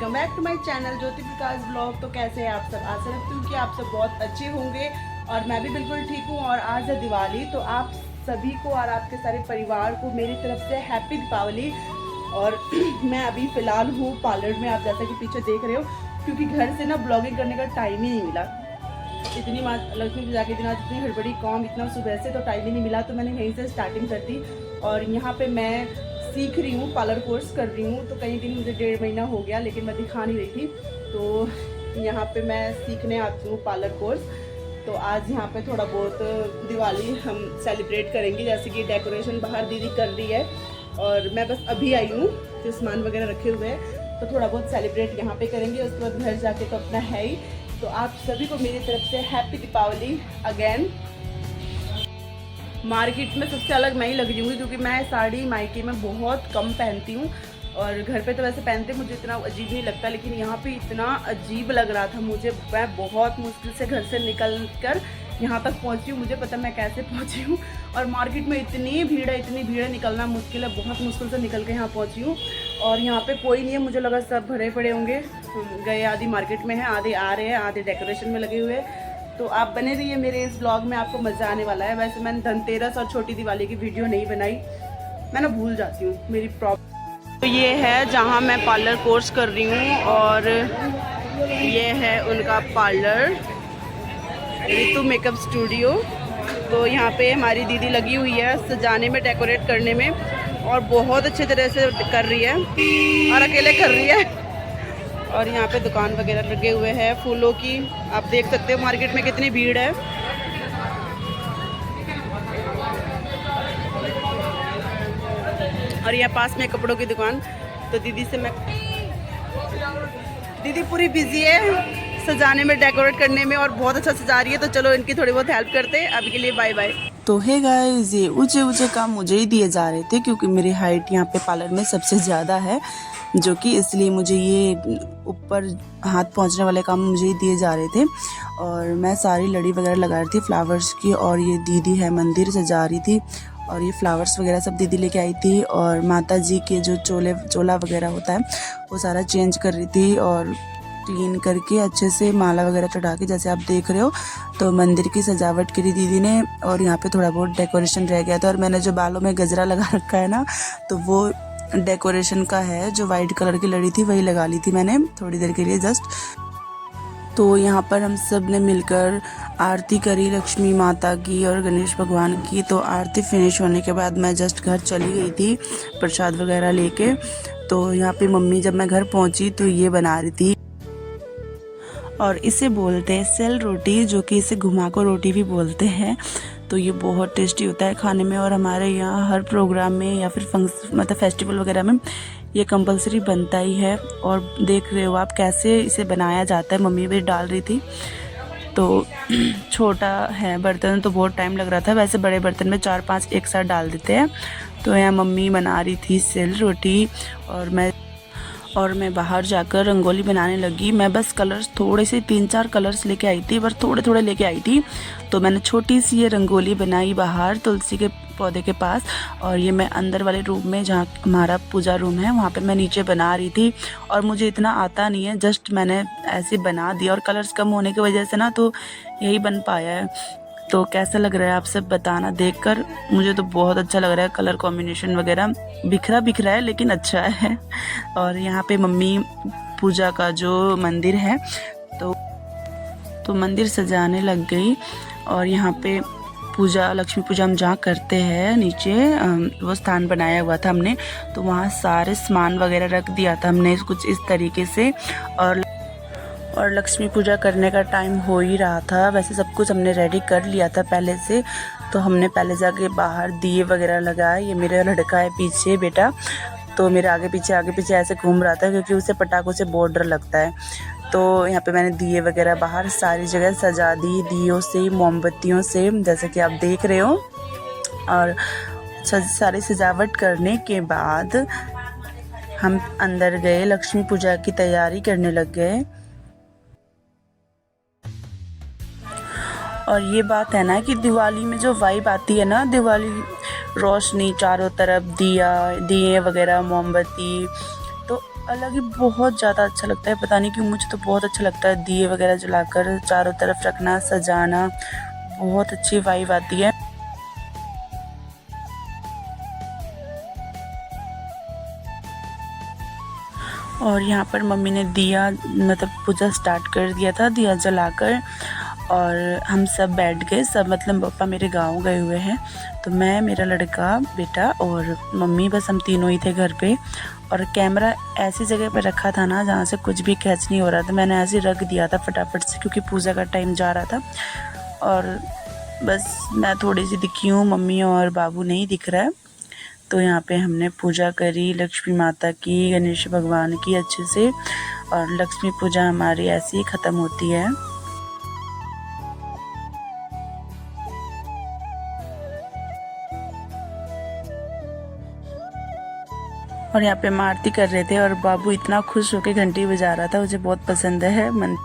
Welcome back to my channel Jyoti Prakash blog. तो कैसे हैं आप सब? आशा रखती हूँ कि आप सब बहुत अच्छे होंगे और मैं भी बिल्कुल ठीक हूँ। और आज है दिवाली, तो आप सभी को और आपके सारे परिवार को मेरी तरफ से हैप्पी दीपावली। और मैं अभी फ़िलहाल हूँ पार्लर में, आप जैसा कि पीछे देख रहे हो, क्योंकि घर से ना ब्लॉगिंग करने का टाइम ही नहीं मिला। इतनी माँ लक्ष्मी पूजा के दिन आज इतनी हड़बड़ी काम, इतना सुबह से तो टाइम ही नहीं मिला, तो मैंने यहीं से स्टार्टिंग कर दी। और यहाँ पे मैं सीख रही हूँ, पार्लर कोर्स कर रही हूँ। तो कई दिन मुझे 1.5 महीना हो गया, लेकिन मैं दिखा नहीं रही थी। तो यहाँ पे मैं सीखने आती हूँ पार्लर कोर्स। तो आज यहाँ पे थोड़ा बहुत दिवाली हम सेलिब्रेट करेंगे, जैसे कि डेकोरेशन बाहर दीदी कर रही है और मैं बस अभी आई हूँ, जो सामान वगैरह रखे हुए हैं। तो थोड़ा बहुत सेलिब्रेट यहाँ पे करेंगे, उसके बाद घर जाके तो अपना है ही। तो आप सभी को मेरी तरफ से हैप्पी दीपावली अगेन। मार्केट में सबसे अलग मैं ही लग रही हूँ, क्योंकि मैं साड़ी मायके में बहुत कम पहनती हूँ और घर पे तो वैसे पहनते मुझे इतना अजीब नहीं लगता, लेकिन यहाँ पे इतना अजीब लग रहा था मुझे। मैं बहुत मुश्किल से घर से निकल कर यहाँ तक पहुँची हूँ, मुझे पता मैं कैसे पहुँची हूँ। और मार्केट में इतनी भीड़ है, निकलना मुश्किल है, बहुत मुश्किल से निकल के यहाँ पहुँची हूँ। और यहाँ पे कोई नहीं है, मुझे लगा सब भरे पड़े होंगे, गए आधी मार्केट में हैं, आधे आ रहे हैं, आधे डेकोरेशन में लगे हुए हैं। तो आप बने रहिए मेरे इस ब्लॉग में, आपको मज़ा आने वाला है। वैसे मैंने धनतेरस और छोटी दिवाली की वीडियो नहीं बनाई, मैं ना भूल जाती हूँ, मेरी प्रॉब्लम। तो ये है जहाँ मैं पार्लर कोर्स कर रही हूँ, और ये है उनका पार्लर, ऋतु मेकअप स्टूडियो। तो यहाँ पे हमारी दीदी लगी हुई है सजाने में, डेकोरेट करने में, और बहुत अच्छे तरह से कर रही है और अकेले कर रही है। और यहाँ पे दुकान वगैरह लगे हुए हैं फूलों की, आप देख सकते हो मार्केट में कितनी भीड़ है। और यहाँ पास में कपड़ों की दुकान। तो दीदी से मैं, दीदी पूरी बिजी है सजाने में, डेकोरेट करने में, और बहुत अच्छा सजा रही है। तो चलो इनकी थोड़ी बहुत हेल्प करते हैं। अभी के लिए बाय बाय। तो है गाइस, ये ऊंचे काम मुझे ही दिए जा रहे थे, क्योंकि मेरी हाइट यहाँ पे पार्लर में सबसे ज़्यादा है, जो कि इसलिए मुझे ये ऊपर हाथ पहुँचने वाले काम मुझे ही दिए जा रहे थे। और मैं सारी लड़ी वगैरह लगा रही थी फ्लावर्स की, और ये दीदी है मंदिर सजा रही थी, और ये फ्लावर्स वगैरह सब दीदी लेके आई थी। और माता जी के जो चोला वगैरह होता है वो सारा चेंज कर रही थी, और क्लीन करके अच्छे से माला वगैरह चढ़ा के, जैसे आप देख रहे हो। तो मंदिर की सजावट करी दीदी ने, और यहाँ पे थोड़ा बहुत डेकोरेशन रह गया था। और मैंने जो बालों में गजरा लगा रखा है ना, तो वो डेकोरेशन का है, जो वाइट कलर की लड़ी थी वही लगा ली थी मैंने थोड़ी देर के लिए जस्ट। तो यहाँ पर हम सब ने मिलकर आरती करी लक्ष्मी माता की और गणेश भगवान की। तो आरती फिनिश होने के बाद मैं जस्ट घर चली गई थी प्रसाद वगैरह लेके। तो यहाँ पे मम्मी जब मैं घर पहुँची तो ये बना रही थी, और इसे बोलते हैं सेल रोटी, जो कि इसे घुमाको रोटी भी बोलते हैं। तो ये बहुत टेस्टी होता है खाने में, और हमारे यहाँ हर प्रोग्राम में या फिर मतलब फेस्टिवल वगैरह में ये कंपलसरी बनता ही है। और देख रहे हो आप कैसे इसे बनाया जाता है, मम्मी भी डाल रही थी। तो छोटा है बर्तन तो बहुत टाइम लग रहा था, वैसे बड़े बर्तन में 4-5 एक साथ डाल देते हैं। तो यहाँ मम्मी बना रही थी सेल रोटी, और मैं बाहर जाकर रंगोली बनाने लगी। मैं बस कलर्स थोड़े से 3-4 कलर्स लेके आई थी, बस थोड़े लेके आई थी। तो मैंने छोटी सी ये रंगोली बनाई बाहर तुलसी के पौधे के पास, और ये मैं अंदर वाले रूम में, जहाँ हमारा पूजा रूम है, वहाँ पे मैं नीचे बना रही थी। और मुझे इतना आता नहीं है, जस्ट मैंने ऐसे बना दिया, और कलर्स कम होने की वजह से ना तो यही बन पाया है। तो कैसा लग रहा है आप सब बताना देखकर, मुझे तो बहुत अच्छा लग रहा है। कलर कॉम्बिनेशन वगैरह बिखरा है, लेकिन अच्छा है। और यहाँ पे मम्मी पूजा का जो मंदिर है तो मंदिर सजाने लग गई। और यहाँ पे लक्ष्मी पूजा हम जहाँ करते हैं नीचे, वो स्थान बनाया हुआ था हमने, तो वहाँ सारे सामान वगैरह रख दिया था हमने कुछ इस तरीके से। और लक्ष्मी पूजा करने का टाइम हो ही रहा था, वैसे सब कुछ हमने रेडी कर लिया था पहले से। तो हमने पहले जाके बाहर दिए वगैरह लगाए। ये मेरा लड़का है पीछे बेटा, तो मेरे आगे पीछे ऐसे घूम रहा था, क्योंकि उसे पटाखों से बहुत डर लगता है। तो यहाँ पे मैंने दिए वगैरह बाहर सारी जगह सजा दी, दियों से, मोमबत्तियों से, जैसे कि आप देख रहे हो। और सारी सजावट करने के बाद हम अंदर गए, लक्ष्मी पूजा की तैयारी करने लग गए। और ये बात है ना कि दिवाली में जो वाइब आती है ना, दिवाली रोशनी चारों तरफ, दिए वगैरह, मोमबत्ती, तो अलग ही बहुत ज़्यादा अच्छा लगता है। पता नहीं क्यों मुझे तो बहुत अच्छा लगता है दिए वगैरह जलाकर चारों तरफ रखना, सजाना, बहुत अच्छी वाइब आती है। और यहाँ पर मम्मी ने दिया मतलब पूजा स्टार्ट कर दिया था दिया जलाकर, और हम सब बैठ गए, सब मतलब पापा मेरे गांव गए हुए हैं, तो मैं, मेरा लड़का बेटा और मम्मी, बस हम तीनों ही थे घर पे। और कैमरा ऐसी जगह पर रखा था ना जहाँ से कुछ भी कैच नहीं हो रहा था, मैंने ऐसे ही रख दिया था फटाफट से क्योंकि पूजा का टाइम जा रहा था। और बस मैं थोड़ी सी दिखी हूँ, मम्मी और बाबू नहीं दिख रहा है। तो यहाँ पे हमने पूजा करी लक्ष्मी माता की, गणेश भगवान की अच्छे से, और लक्ष्मी पूजा हमारी ऐसे ही ख़त्म होती है। और यहाँ पे हम आरती कर रहे थे और बाबू इतना खुश होकर घंटी बजा रहा था, मुझे बहुत पसंद है मन।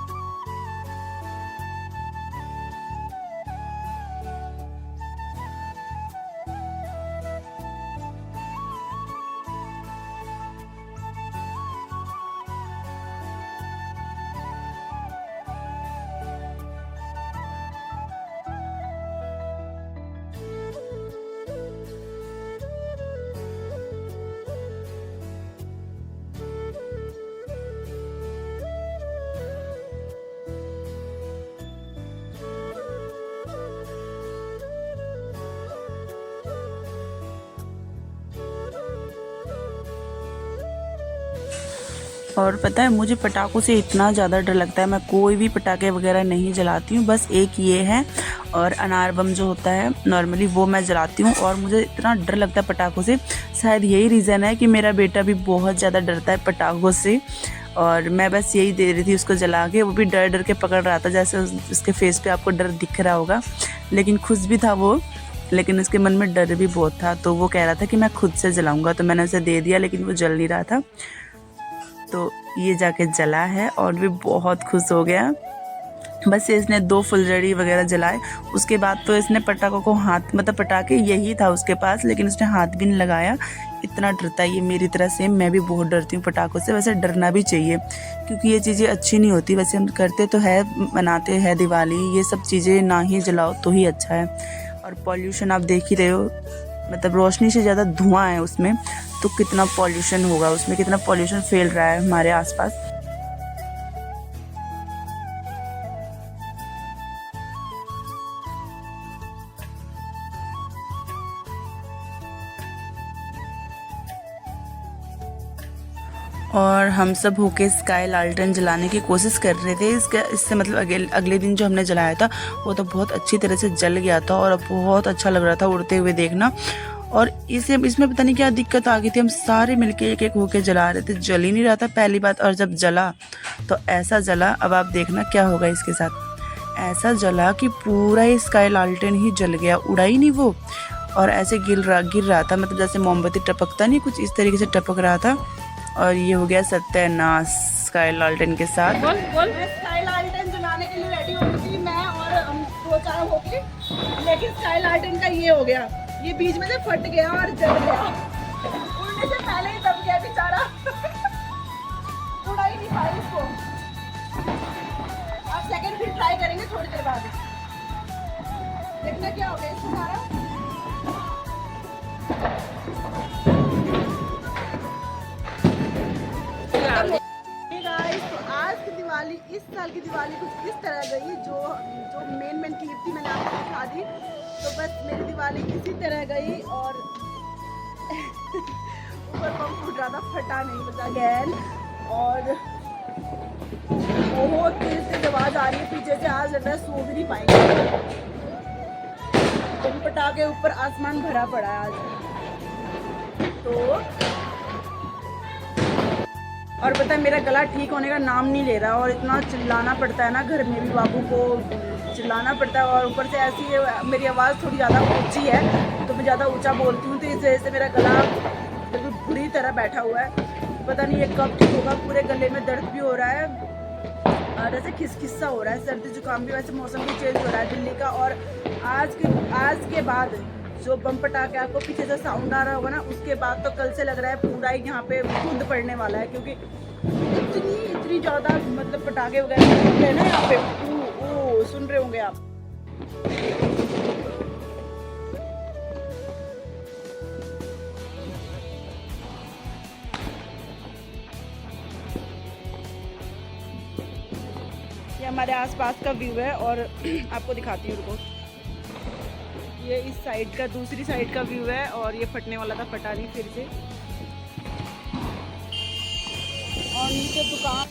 और पता है मुझे पटाखों से इतना ज़्यादा डर लगता है, मैं कोई भी पटाखे वगैरह नहीं जलाती हूँ, बस एक ये है और अनार बम जो होता है नॉर्मली वो मैं जलाती हूँ। और मुझे इतना डर लगता है पटाखों से, शायद यही रीज़न है कि मेरा बेटा भी बहुत ज़्यादा डरता है पटाखों से। और मैं बस यही दे रही थी उसको जला के, वो भी डर डर के पकड़ रहा था, जैसे उसके फेस पे आपको डर दिख रहा होगा, लेकिन खुश भी था वो, लेकिन उसके मन में डर भी बहुत था। तो वो कह रहा था कि मैं खुद से जलाऊंगा, तो मैंने उसे दे दिया, लेकिन वो जल नहीं रहा था। तो ये जाके जला है और भी बहुत खुश हो गया। बस इसने 2 फुलझड़ी वगैरह जलाए, उसके बाद तो इसने पटाखों को हाथ, मतलब पटाखे यही था उसके पास, लेकिन उसने हाथ भी नहीं लगाया। इतना डरता है ये मेरी तरह से, मैं भी बहुत डरती हूँ पटाखों से। वैसे डरना भी चाहिए क्योंकि ये चीज़ें अच्छी नहीं होती, वैसे हम करते तो है, मनाते हैं दिवाली, ये सब चीज़ें ना ही जलाओ तो ही अच्छा है। और पॉल्यूशन आप देख ही रहे हो, मतलब रोशनी से ज़्यादा धुआं है उसमें, तो कितना पॉल्यूशन होगा उसमें, कितना पॉल्यूशन फैल रहा है हमारे आसपास। और हम सब होके स्काई लालटेन जलाने की कोशिश कर रहे थे। इससे मतलब अगले दिन जो हमने जलाया था वो तो बहुत अच्छी तरह से जल गया था और बहुत अच्छा लग रहा था उड़ते हुए देखना। और इसमें पता नहीं क्या दिक्कत आ गई थी, हम सारे मिलके एक एक होके जला रहे थे, जल ही नहीं रहा था पहली बात। और जब जला तो ऐसा जला, अब आप देखना क्या होगा इसके साथ। ऐसा जला कि पूरा ही स्काई लालटेन ही जल गया, उड़ा ही नहीं वो, और ऐसे गिर रहा था, मतलब जैसे मोमबत्ती टपकता नहीं, कुछ इस तरीके से टपक रहा था। और ये हो गया सत्यानाश स्काई लालटेन के साथ। स्काई लालटेन जलाने के लिए रेडी हो गई थी मैं और हम 2-4 होके, लेकिन स्काई लालटेन का ये हो गया, ये बीच में से फट गया और जल गया, उड़ने से पहले ही दब गया बेचारा। उड़ा ही नहीं पाया इसको। अब सेकंड फिर ट्राई करेंगे थोड़ी देर बाद, देखना क्या हो गया इसको सारा। तो आज की दिवाली, इस साल की दिवाली कुछ इस तरह गई, जो मेन क्लिप थी मैंने आपको दिखा दी। तो बस मेरी दिवाली इसी तरह गई, और ऊपर बम फूट रहा था, फटा नहीं बचा गैन, और बहुत तेज से आवाज आ रही है पीछे से, आज लग रहा है सो भी नहीं पाएंगे। तो पटाखे ऊपर आसमान भरा पड़ा है आज तो। और पता है मेरा गला ठीक होने का नाम नहीं ले रहा, और इतना चिल्लाना पड़ता है ना घर में भी, बाबू को चिल्लाना पड़ता है, और ऊपर से ऐसी मेरी आवाज़ थोड़ी ज़्यादा ऊंची है, तो मैं ज़्यादा ऊंचा बोलती हूँ, तो इस वजह से मेरा गला बिल्कुल बुरी तरह बैठा हुआ है। पता नहीं ये कब ठीक होगा, पूरे गले में दर्द भी हो रहा है, और जैसे खिसखिसा हो रहा है, सर्दी जुकाम भी, वैसे मौसम भी चेंज हो रहा है दिल्ली का। और आज के बाद जो बम पटाखे आपको पीछे से साउंड आ रहा होगा ना, उसके बाद तो कल से लग रहा है पूरा ही यहाँ पे धुंध पड़ने वाला है, क्योंकि इतनी ज़्यादा मतलब पटाखे वगैरह फूट रहे हैं ना यहाँ पे। ओ सुन रहे होंगे आप। ये हमारे आसपास का व्यू है और आपको दिखाती हूँ, रुको। ये इस साइड का, दूसरी साइड का व्यू है और ये फटने वाला था, फटा नहीं फिर से। और नीचे दुकान।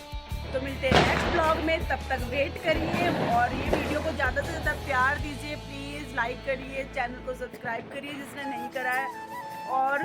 तो मिलते हैं नेक्स्ट ब्लॉग में, तब तक वेट करिए और ये वीडियो को ज़्यादा से ज़्यादा प्यार दीजिए प्लीज़। लाइक करिए, चैनल को सब्सक्राइब करिए जिसने नहीं करा है, और